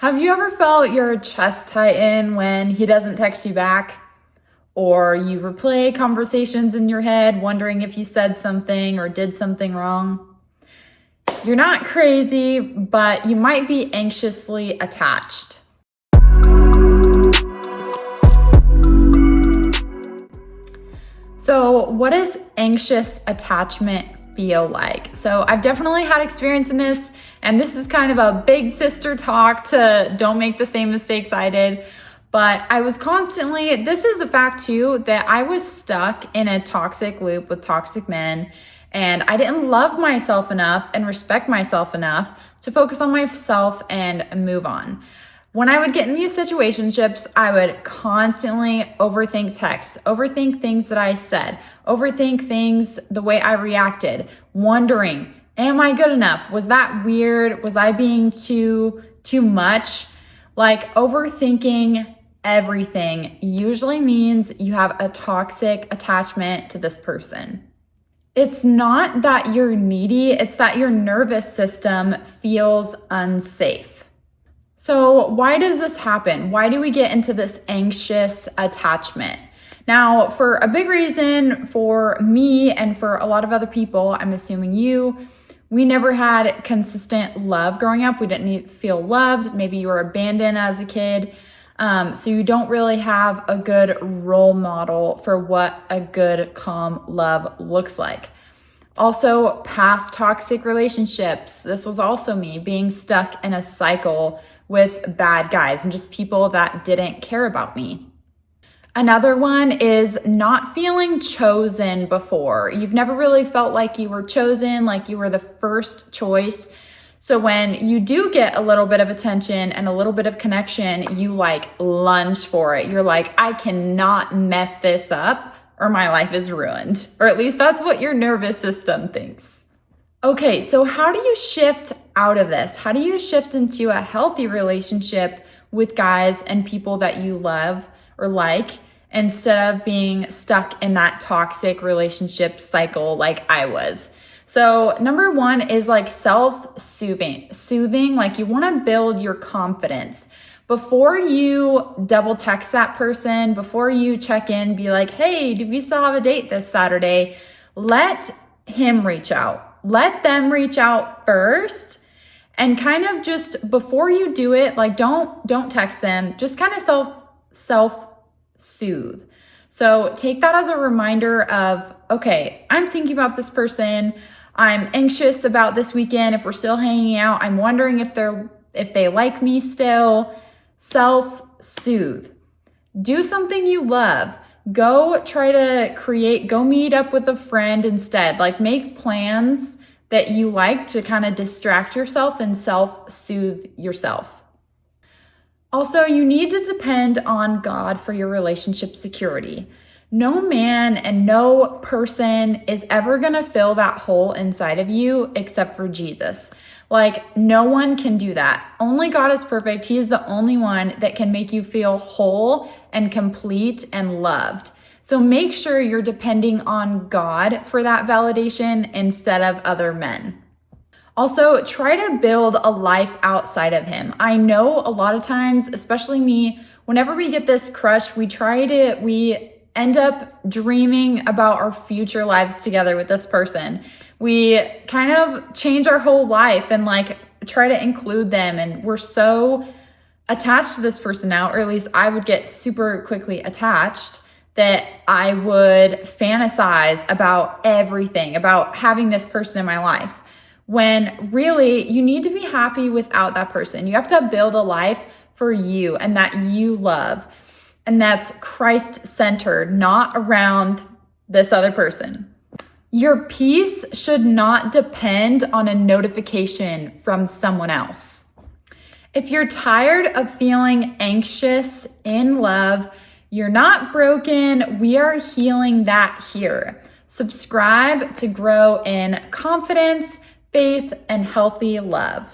Have you ever felt your chest tighten when he doesn't text you back? Or you replay conversations in your head, wondering if you said something or did something wrong? You're not crazy, but you might be anxiously attached. So, what does anxious attachment feel like? So, I've definitely had experience in this, and this is kind of a big sister talk to don't make the same mistakes I did. But I was constantly, this is the fact too, that I was stuck in a toxic loop with toxic men, and I didn't love myself enough and respect myself enough to focus on myself and move on. When I would get in these situationships, I would constantly overthink texts, overthink things that I said, overthink things the way I reacted, wondering, am I good enough? Was that weird? Was I being too much? Like, overthinking everything usually means you have a toxic attachment to this person. It's not that you're needy, it's that your nervous system feels unsafe. So why does this happen? Why do we get into this anxious attachment? Now, for a big reason for me and for a lot of other people, I'm assuming you, we never had consistent love growing up. We didn't feel loved. Maybe you were abandoned as a kid. So you don't really have a good role model for what a good, calm love looks like. Also, past toxic relationships. This was also me being stuck in a cycle with bad guys and just people that didn't care about me. Another one is not feeling chosen before. You've never really felt like you were chosen, like you were the first choice. So when you do get a little bit of attention and a little bit of connection, you like lunge for it. You're like, I cannot mess this up or my life is ruined. Or at least that's what your nervous system thinks. Okay, so how do you shift out of this? How do you shift into a healthy relationship with guys and people that you love or like, instead of being stuck in that toxic relationship cycle like I was? So number one is like self-soothing. Like, you want to build your confidence. Before you double text that person, before you check in, be like, hey, do we still have a date this Saturday? Let him reach out. Let them reach out first, and kind of just before you do it, like don't text them, just kind of self-soothe. So take that as a reminder of, okay, I'm thinking about this person. I'm anxious about this weekend. If we're still hanging out, I'm wondering if they like me still. Self-soothe. Do something you love. Go meet up with a friend instead. Like, make plans that you like to kind of distract yourself and self-soothe yourself. Also, you need to depend on God for your relationship security. No man and no person is ever going to fill that hole inside of you except for Jesus. Like, no one can do that. Only God is perfect. He is the only one that can make you feel whole and complete and loved. So make sure you're depending on God for that validation instead of other men. Also, try to build a life outside of him. I know a lot of times, especially me, whenever we get this crush, we end up dreaming about our future lives together with this person. We kind of change our whole life and like try to include them. And we're so attached to this person now, or at least I would get super quickly attached, that I would fantasize about everything, about having this person in my life. When really you need to be happy without that person. You have to build a life for you and that you love. And that's Christ-centered, not around this other person. Your peace should not depend on a notification from someone else. If you're tired of feeling anxious in love, you're not broken. We are healing that here. Subscribe to grow in confidence, faith, and healthy love.